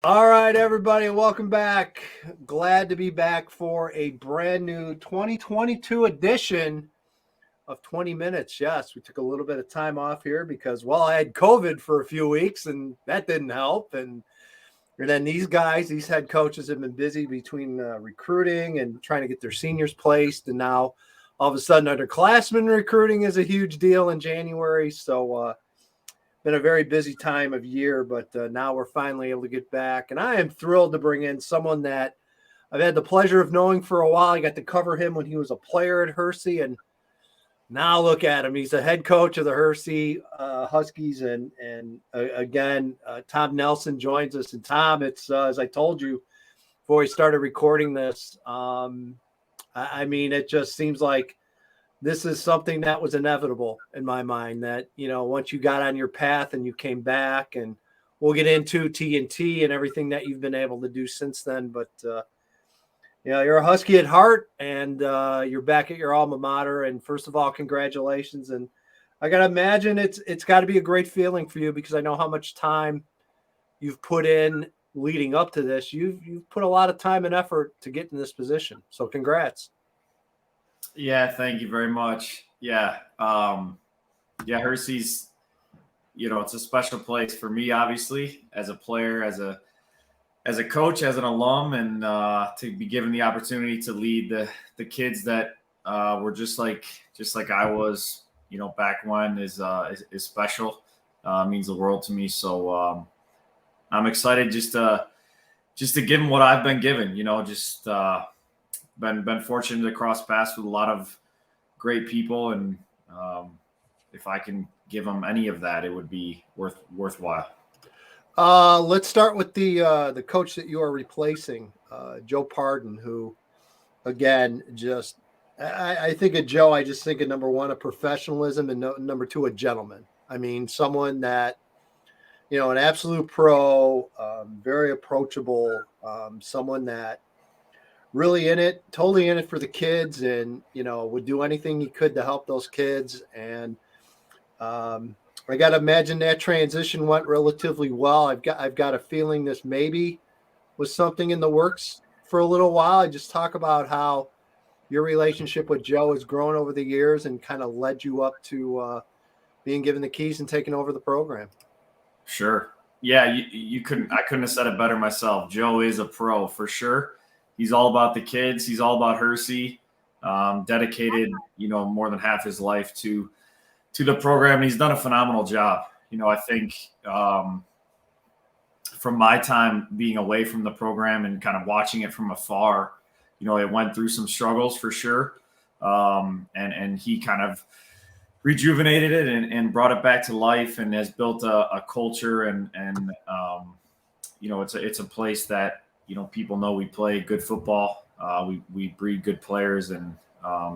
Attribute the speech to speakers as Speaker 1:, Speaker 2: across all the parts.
Speaker 1: All right, everybody, welcome back. Glad to be back for a brand new 2022 edition of 20 Minutes. Yes, we took a little bit of time off here because, well, I had COVID for a few weeks and that didn't help. And then these head coaches have been busy between recruiting and trying to get their seniors placed. And now all of a sudden, underclassmen recruiting is a huge deal in January. So, been a very busy time of year, but now we're finally able to get back. And I am thrilled to bring in someone that I've had the pleasure of knowing for a while. I got to cover him when he was a player at Hersey, and now look at him. He's the head coach of the Hersey Huskies, and Tom Nelson joins us. And Tom, it's as I told you before we started recording this. I mean, it just seems like this is something that was inevitable in my mind, that, once you got on your path and you came back, and we'll get into TNT and everything that you've been able to do since then. But, you're a Husky at heart, and you're back at your alma mater. And first of all, congratulations. And I got to imagine it's got to be a great feeling for you, because I know how much time you've put in leading up to this. You've put a lot of time and effort to get in this position. So congrats.
Speaker 2: Yeah, thank you very much. Hersey's, it's a special place for me, obviously, as a player, as a coach, as an alum, and to be given the opportunity to lead the kids that were just like I was, back when is special. Means the world to me. So I'm excited just to give them what I've been given. Been fortunate to cross paths with a lot of great people, and if I can give them any of that, it would be worthwhile.
Speaker 1: Let's start with the coach that you are replacing, Joe Pardo, who, again, just I think of Joe, I just think of number one, a professionalism, and number two, a gentleman. I mean, someone that, an absolute pro, very approachable, someone that really totally in it for the kids, and, would do anything he could to help those kids. And I got to imagine that transition went relatively well. I've got a feeling this maybe was something in the works for a little while. I just talk about how your relationship with Joe has grown over the years and kind of led you up to being given the keys and taking over the program.
Speaker 2: Sure. Yeah, I couldn't have said it better myself. Joe is a pro for sure. He's all about the kids. He's all about Hersey. Dedicated, more than half his life to the program. And he's done a phenomenal job. I think from my time being away from the program and kind of watching it from afar, it went through some struggles for sure. And he kind of rejuvenated it and brought it back to life, and has built a culture. And it's a place that, people know we play good football. We breed good players, and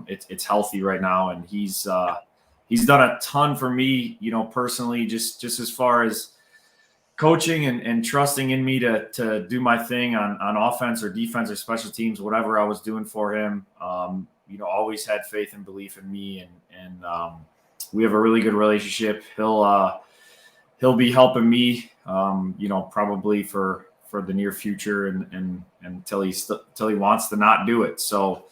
Speaker 2: it's healthy right now. And he's done a ton for me, personally, just as far as coaching and trusting in me to do my thing on offense or defense or special teams, whatever I was doing for him. Always had faith and belief in me, and we have a really good relationship. He'll be helping me, probably for the near future, and until he wants to not do it. So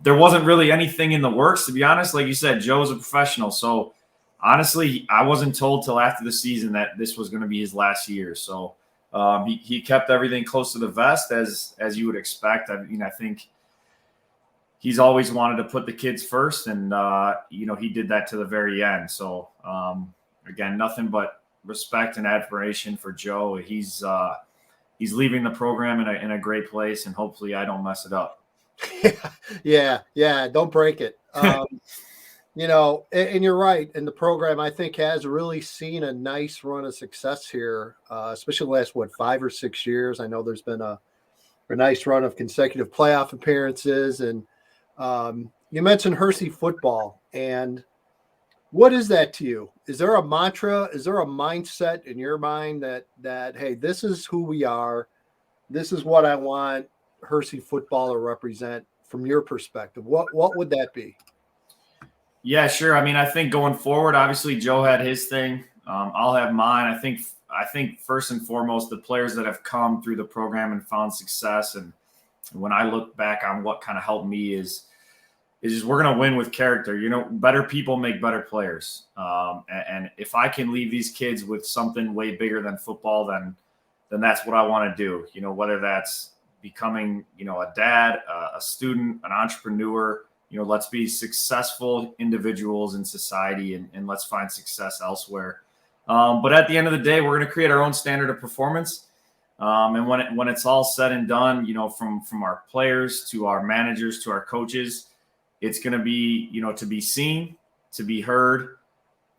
Speaker 2: there wasn't really anything in the works, to be honest. Like you said, Joe's a professional. So honestly, I wasn't told till after the season that this was going to be his last year. So he kept everything close to the vest, as you would expect. I mean, I think he's always wanted to put the kids first, and he did that to the very end. So again, nothing but respect and admiration for Joe. He's leaving the program in a great place, and hopefully I don't mess it up.
Speaker 1: Yeah. Don't break it. And you're right. And the program, I think, has really seen a nice run of success here, especially the last, 5 or 6 years. I know there's been a nice run of consecutive playoff appearances. And you mentioned Hersey football. And what is that to you? Is there a mantra? Is there a mindset in your mind that hey, this is who we are. This is what I want Hersey football to represent from your perspective? What would that be?
Speaker 2: Yeah, sure. I mean, I think going forward, obviously Joe had his thing. I'll have mine. I think I think first and foremost, the players that have come through the program and found success. And when I look back on what kind of helped me is we're going to win with character. Better people make better players. And if I can leave these kids with something way bigger than football, then that's what I want to do. Whether that's becoming, a dad, a student, an entrepreneur, let's be successful individuals in society and let's find success elsewhere. But at the end of the day, we're going to create our own standard of performance. And when it's all said and done, from our players to our managers to our coaches, it's going to be, to be seen, to be heard,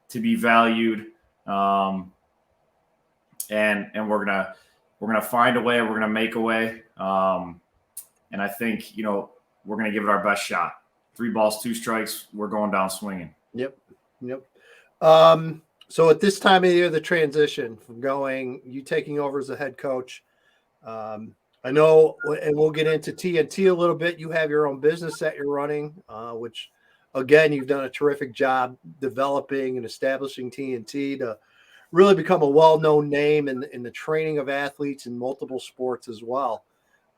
Speaker 2: to be valued. And we're going to find a way, we're going to make a way. And I think, we're going to give it our best shot. 3 balls, 2 strikes, we're going down swinging.
Speaker 1: Yep. So at this time of the year, the transition from you taking over as a head coach, I know, and we'll get into TNT a little bit. You have your own business that you're running, which, again, you've done a terrific job developing and establishing TNT to really become a well-known name in the training of athletes in multiple sports as well.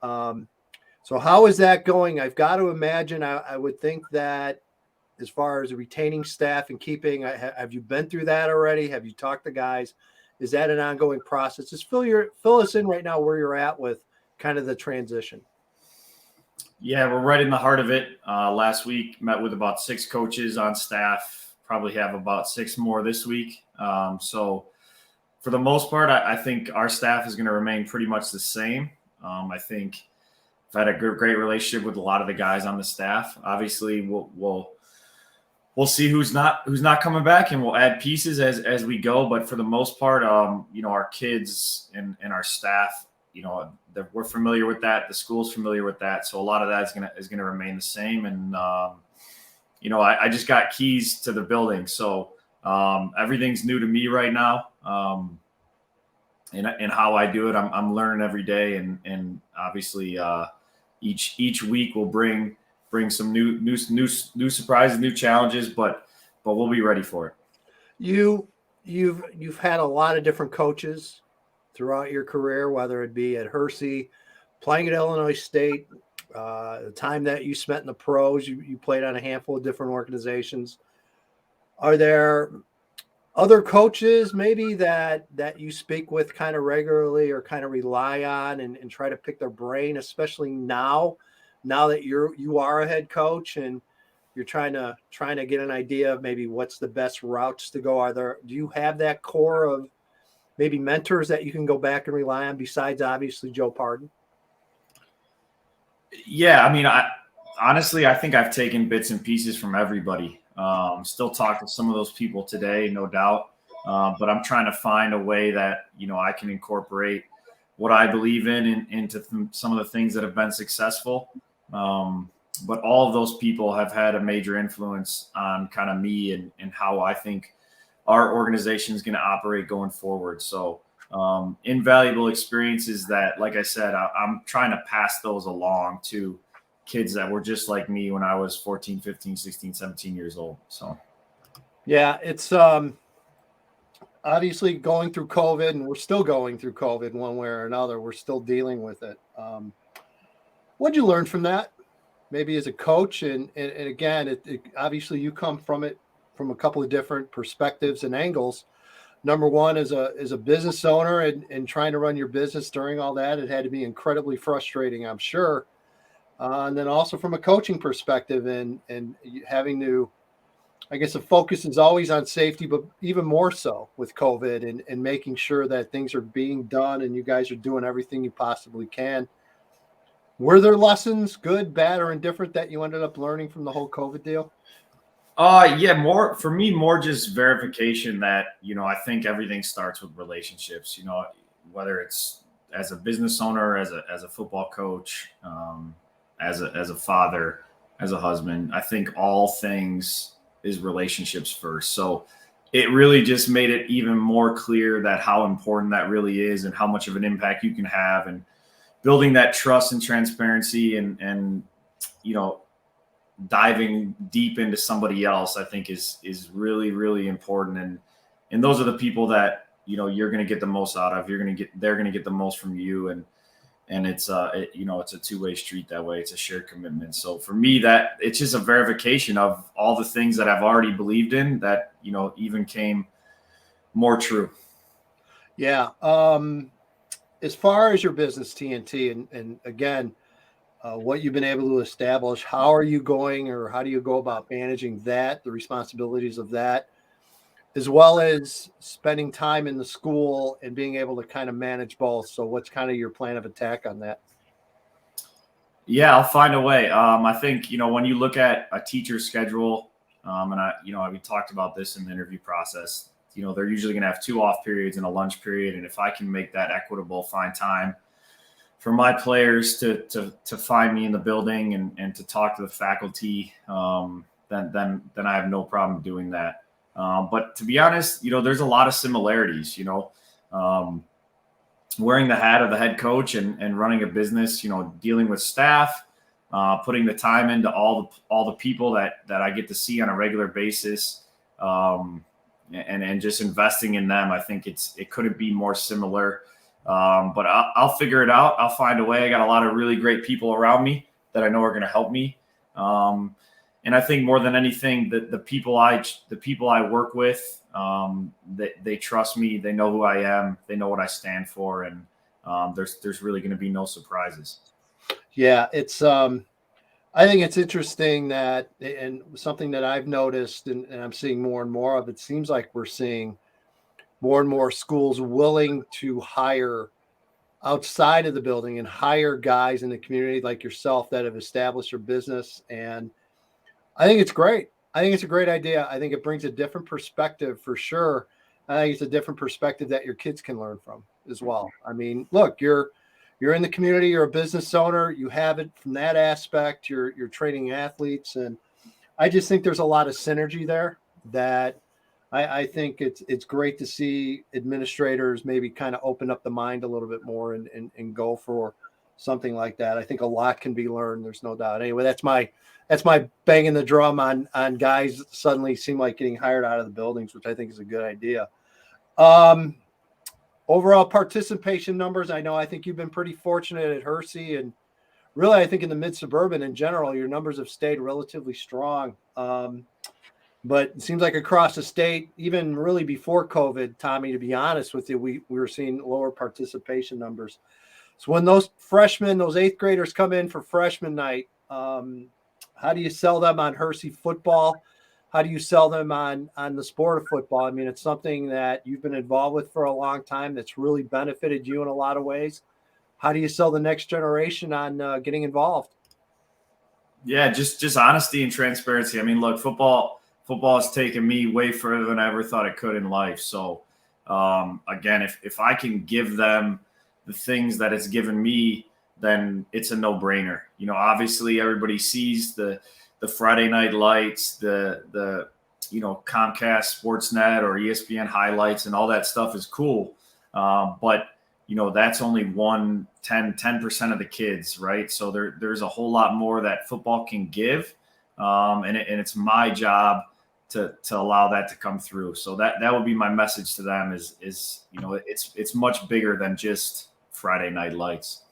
Speaker 1: So how is that going? I've got to imagine, I would think that as far as retaining staff and keeping, have you been through that already? Have you talked to guys? Is that an ongoing process? Just fill us in right now where you're at with kind of the transition.
Speaker 2: Yeah, we're right in the heart of it. Last week, met with about 6 coaches on staff, probably have about 6 more this week. So for the most part, I think our staff is going to remain pretty much the same. I think I've had a great relationship with a lot of the guys on the staff. Obviously, we'll see who's not coming back, and we'll add pieces as we go. But for the most part, our kids and our staff, we're familiar with that. The school's familiar with that. So a lot of that is gonna remain the same. And I just got keys to the building, so everything's new to me right now. And how I do it, I'm learning every day, and obviously each week will bring some new surprises, new challenges, but we'll be ready for it.
Speaker 1: You've had a lot of different coaches throughout your career, whether it be at Hersey, playing at Illinois State, the time that you spent in the pros, you played on a handful of different organizations. Are there other coaches maybe that you speak with kind of regularly or kind of rely on and try to pick their brain, especially now that you are a head coach and you're trying to get an idea of maybe what's the best routes to go? Do you have that core of maybe mentors that you can go back and rely on besides obviously Joe Pardo?
Speaker 2: Yeah, I mean, honestly, I think I've taken bits and pieces from everybody. Still talk to some of those people today, no doubt. But I'm trying to find a way that, I can incorporate what I believe into some of the things that have been successful. But all of those people have had a major influence on kind of me and how I think our organization is going to operate going forward. So invaluable experiences that, like I said, I'm trying to pass those along to kids that were just like me when I was 14, 15, 16, 17 years old. So,
Speaker 1: yeah, it's obviously going through COVID, and we're still going through COVID one way or another. We're still dealing with it. What'd you learn from that? Maybe as a coach, and again, it obviously you come from it from a couple of different perspectives and angles. Number one, as a business owner and trying to run your business during all that, it had to be incredibly frustrating, I'm sure. And then also from a coaching perspective and having to, I guess the focus is always on safety, but even more so with COVID and making sure that things are being done and you guys are doing everything you possibly can. Were there lessons, good, bad, or indifferent, that you ended up learning from the whole COVID deal?
Speaker 2: Yeah, more just verification that, I think everything starts with relationships, whether it's as a business owner, as a football coach, as a father, as a husband. I think all things is relationships first. So it really just made it even more clear that how important that really is and how much of an impact you can have, and building that trust and transparency and diving deep into somebody else, I think is really, really important. And those are the people that you're going to get the most out of. They're going to get the most from you, and it's it's a two-way street that way. It's a shared commitment. So for me, that it's just a verification of all the things that I've already believed in that even came more true.
Speaker 1: Yeah. As far as your business, TNT, and again, what you've been able to establish, how are you going, or how do you go about managing that, the responsibilities of that, as well as spending time in the school and being able to kind of manage both? So what's kind of your plan of attack on that?
Speaker 2: Yeah, I'll find a way. I think, when you look at a teacher's schedule, and we talked about this in the interview process, they're usually going to have 2 off periods and a lunch period. And if I can make that equitable, find time for my players to find me in the building and to talk to the faculty, then I have no problem doing that. But to be honest, there's a lot of similarities, wearing the hat of the head coach and running a business, dealing with staff, putting the time into all the people that I get to see on a regular basis, and just investing in them. I think it couldn't be more similar. But I'll figure it out. I'll find a way. I got a lot of really great people around me that I know are going to help me. And I think more than anything, the people I work with, they trust me. They know who I am. They know what I stand for, and there's really going to be no surprises.
Speaker 1: Yeah, it's I think it's interesting that, and something that I've noticed, and I'm seeing more and more of. It seems like we're seeing more and more schools willing to hire outside of the building and hire guys in the community like yourself that have established their business. And I think it's great. I think it's a great idea. I think it brings a different perspective for sure. I think it's a different perspective that your kids can learn from as well. I mean, look, you're in the community, you're a business owner, you have it from that aspect, you're training athletes. And I just think there's a lot of synergy there that I think it's great to see administrators maybe kind of open up the mind a little bit more and go for something like that. I think a lot can be learned. There's no doubt. Anyway, that's my banging the drum on guys that suddenly seem like getting hired out of the buildings, which I think is a good idea. Overall participation numbers. I think you've been pretty fortunate at Hersey, and really, I think in the mid-suburban in general, your numbers have stayed relatively strong. But it seems like across the state, even really before COVID, Tommy, to be honest with you, we were seeing lower participation numbers. So when those freshmen, those 8th graders come in for freshman night, how do you sell them on Hersey football? How do you sell them on the sport of football? I mean, it's something that you've been involved with for a long time that's really benefited you in a lot of ways. How do you sell the next generation on getting involved?
Speaker 2: Yeah, just honesty and transparency. I mean, look, football has taken me way further than I ever thought it could in life. So, again, if I can give them the things that it's given me, then it's a no-brainer. Obviously everybody sees the Friday night lights, the Comcast Sportsnet or ESPN highlights, and all that stuff is cool. But that's only 10% of the kids, right? So there's a whole lot more that football can give. And it's my job to allow that to come through. So that would be my message to them is it's much bigger than just Friday night lights.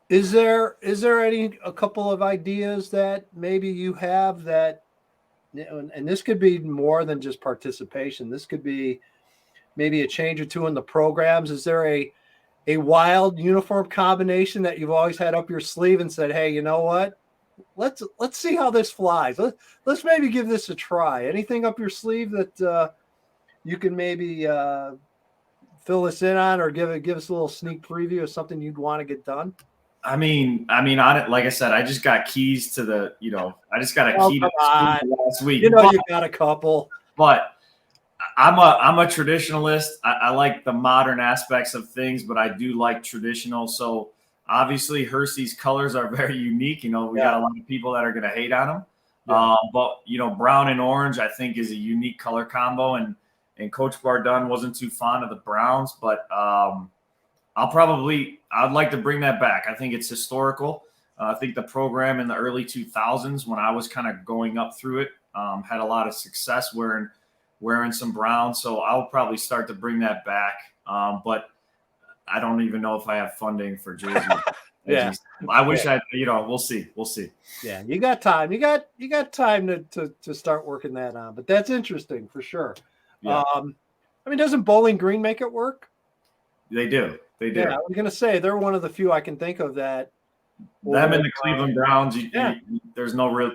Speaker 1: Is there a couple of ideas that maybe you have that, and this could be more than just participation. This could be maybe a change or two in the programs. Is there a wild uniform combination that you've always had up your sleeve and said, hey, you know what? Let's see how this flies. Let's maybe give this a try. Anything up your sleeve that you can maybe fill us in on, or give us a little sneak preview of something you'd want to get done?
Speaker 2: I mean, on it, like I said, I just got keys to the, I just got a key to the school last week.
Speaker 1: You got a couple.
Speaker 2: But I'm a traditionalist. I like the modern aspects of things, but I do like traditional. So obviously Hersey's colors are very unique. We got a lot of people that are going to hate on them. Yeah. But brown and orange, I think, is a unique color combo. And Coach Pardo wasn't too fond of the browns, but I'd like to bring that back. I think it's historical. I think the program in the early 2000s, when I was kind of going up through it, had a lot of success wearing wearing some brown. So I'll probably start to bring that back. But I don't even know if I have funding for jerseys.
Speaker 1: Yeah.
Speaker 2: I wish I, we'll see. We'll see.
Speaker 1: Yeah, you got time. You got time to start working that on. But that's interesting for sure.
Speaker 2: Yeah.
Speaker 1: I mean, doesn't Bowling Green make it work?
Speaker 2: They do. They do.
Speaker 1: Yeah, I was gonna say they're one of the few I can think of that.
Speaker 2: Them and the Cleveland Browns.
Speaker 1: Yeah.
Speaker 2: There's no real.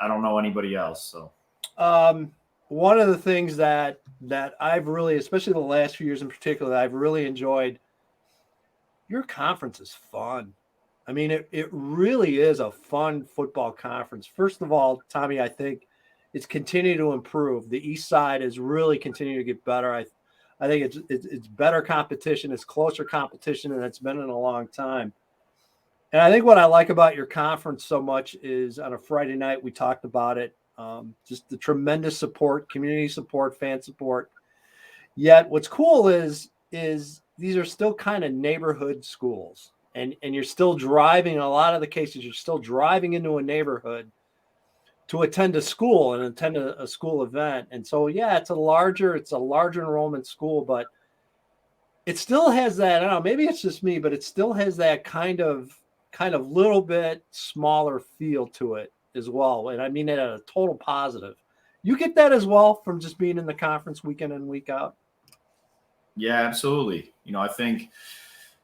Speaker 2: I don't know anybody else. So.
Speaker 1: One of the things that I've really, especially the last few years in particular, that I've really enjoyed. Your conference is fun. I mean, it really is a fun football conference. First of all, Tommy, I think it's continued to improve. The East Side is really continuing to get better. I think it's better competition. It's closer competition than it's been in a long time. And I think what I like about your conference so much is on a Friday night, we talked about it, just the tremendous support, community support, fan support. Yet what's cool is these are still kind of neighborhood schools. And you're still driving, in a lot of the cases, you're still driving into a neighborhood to attend a school and attend a school event. And so, yeah, it's a larger enrollment school, but it still has that, I don't know, maybe it's just me, but it still has that kind of little bit smaller feel to it as well. And I mean it at a total positive. You get that as well from just being in the conference week in and week out?
Speaker 2: Yeah, absolutely. I think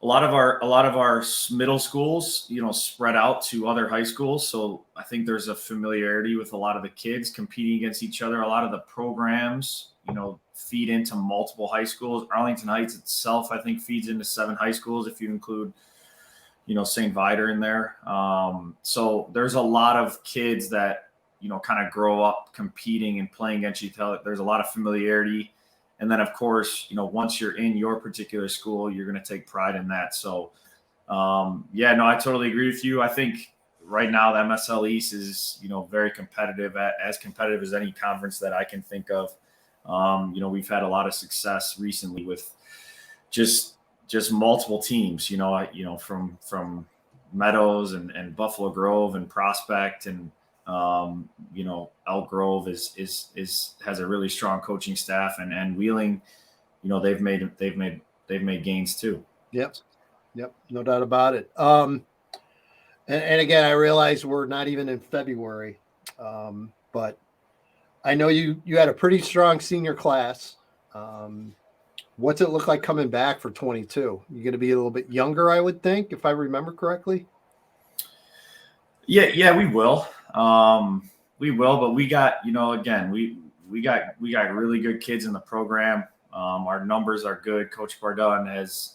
Speaker 2: a lot of our middle schools, spread out to other high schools. So I think there's a familiarity with a lot of the kids competing against each other. A lot of the programs, feed into multiple high schools. Arlington Heights itself, I think, feeds into 7 high schools if you include, St. Viator in there. So there's a lot of kids that, kind of grow up competing and playing against each other. There's a lot of familiarity. And then, of course, once you're in your particular school, you're going to take pride in that. So, I totally agree with you. I think right now the MSL East is, very competitive, as competitive as any conference that I can think of. We've had a lot of success recently with just multiple teams, from Meadows and Buffalo Grove and Prospect and, Elk Grove has a really strong coaching staff, and Wheeling, they've made gains too.
Speaker 1: Yep. No doubt about it. And again, I realize we're not even in February, but I know you had a pretty strong senior class. What's it look like coming back for 22? You're going to be a little bit younger, I would think, if I remember correctly.
Speaker 2: Yeah, we will. But we got, again, we got really good kids in the program. Our numbers are good. Coach Pardo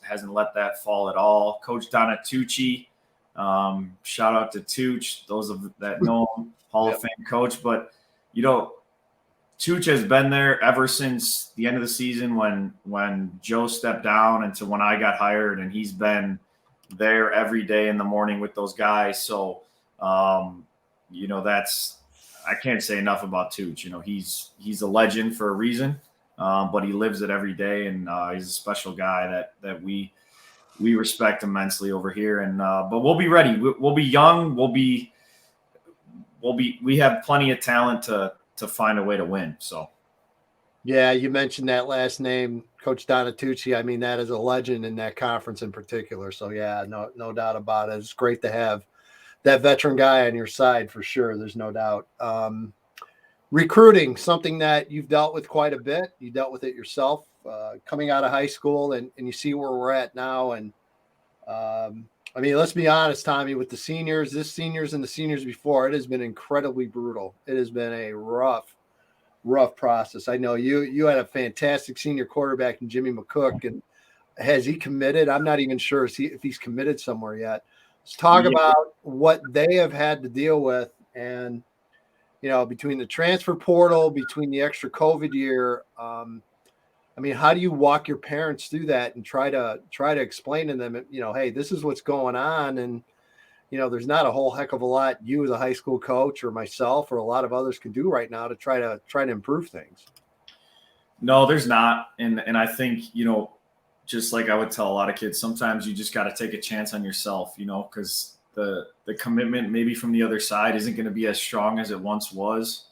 Speaker 2: hasn't let that fall at all. Coach Donatucci, shout out to Tooch, those that know him, Hall of Fame coach. But, Tooch has been there ever since the end of the season when Joe stepped down and to when I got hired, and he's been there every day in the morning with those guys. So, I can't say enough about Tooch. He's a legend for a reason, but he lives it every day, and he's a special guy that we respect immensely over here. And but we'll be ready. We'll be young. We have plenty of talent to find a way to win. So,
Speaker 1: yeah, you mentioned that last name, Coach Donatucci. I mean, that is a legend in that conference in particular. So, yeah, no doubt about it. It's great to have that veteran guy on your side for sure. There's no doubt. Recruiting, something that you've dealt with quite a bit. You dealt with it yourself coming out of high school, and you see where we're at now. And I mean, let's be honest, Tommy, with the seniors and the seniors before, it has been incredibly brutal. It has been a rough process. I know you had a fantastic senior quarterback in Jimmy McCook, and has he committed? I'm not even sure if he's committed somewhere yet. Let's talk about what they have had to deal with, and between the transfer portal, between the extra COVID year. I mean, how do you walk your parents through that and try to explain to them, hey, this is what's going on, and there's not a whole heck of a lot you as a high school coach or myself or a lot of others can do right now to try to improve things.
Speaker 2: No, there's not, and I think just like I would tell a lot of kids, sometimes you just got to take a chance on yourself, because the commitment maybe from the other side isn't going to be as strong as it once was.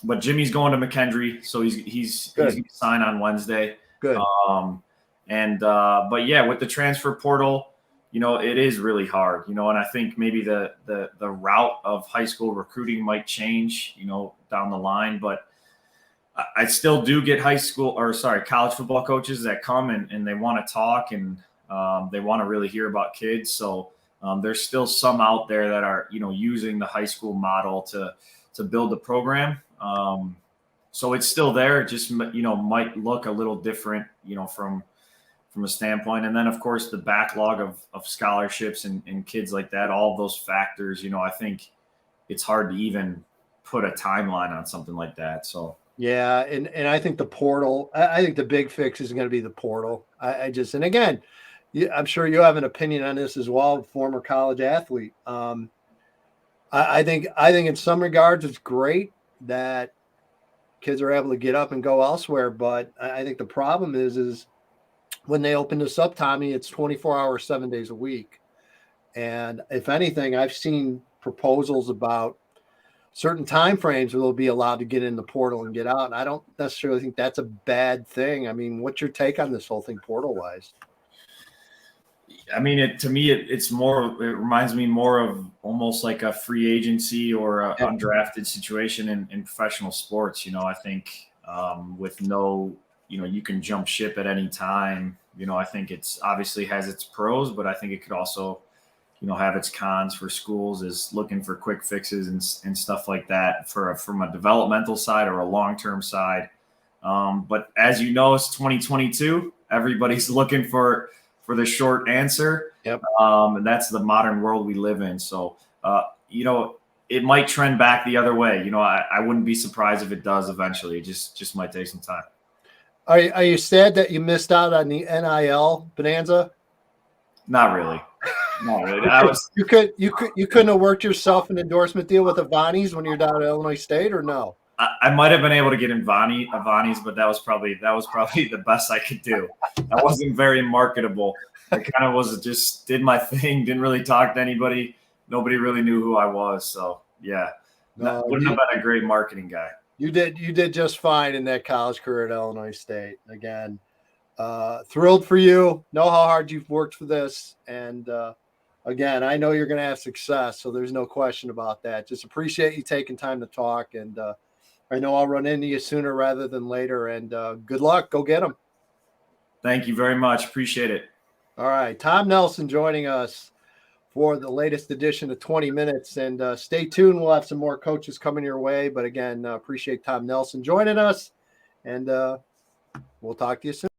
Speaker 2: but Jimmy's going to McKendree, so he's going to sign on Wednesday.
Speaker 1: Good.
Speaker 2: But yeah, with the transfer portal, it is really hard, and I think maybe the route of high school recruiting might change, down the line, but I still do get college football coaches that come and they want to talk and they want to really hear about kids. So there's still some out there that are, using the high school model to build the program. So it's still there. It just, might look a little different, from a standpoint. And then, of course, the backlog of scholarships and kids like that, all of those factors, I think it's hard to even put a timeline on something like that. So.
Speaker 1: Yeah, and I think the portal, I think the big fix is going to be the portal. And again, I'm sure you have an opinion on this as well, former college athlete. I think in some regards it's great that kids are able to get up and go elsewhere, but I think the problem is when they open this up, Tommy, it's 24 hours, 7 days a week. And if anything, I've seen proposals about certain time frames where they'll be allowed to get in the portal and get out. And I don't necessarily think that's a bad thing. I mean, what's your take on this whole thing portal wise?
Speaker 2: I mean, to me, it reminds me more of almost like a free agency or an undrafted situation in professional sports. I think with no, you can jump ship at any time. I think it's obviously has its pros, but I think it could also, have its cons for schools is looking for quick fixes and stuff like that from a developmental side or a long-term side. But as you know, it's 2022. Everybody's looking for the short answer.
Speaker 1: Yep.
Speaker 2: And that's the modern world we live in. So, it might trend back the other way. I wouldn't be surprised if it does eventually. It just might take some time.
Speaker 1: Are you sad that you missed out on the NIL bonanza?
Speaker 2: Not really. Not really.
Speaker 1: You couldn't have worked yourself an endorsement deal with Avani's when you're down at Illinois State, or no?
Speaker 2: I might have been able to get Avani's, but that was probably the best I could do. I wasn't very marketable. I kind of just did my thing, didn't really talk to anybody. Nobody really knew who I was. So yeah, wouldn't have been a great marketing guy.
Speaker 1: You did just fine in that college career at Illinois State. Again, thrilled for you. Know how hard you've worked for this, and again, I know you're going to have success, so there's no question about that. Just appreciate you taking time to talk, and I know I'll run into you sooner rather than later, and good luck. Go get them.
Speaker 2: Thank you very much. Appreciate it.
Speaker 1: All right. Tom Nelson joining us for the latest edition of 20 Minutes, and stay tuned. We'll have some more coaches coming your way, but again, appreciate Tom Nelson joining us, and we'll talk to you soon.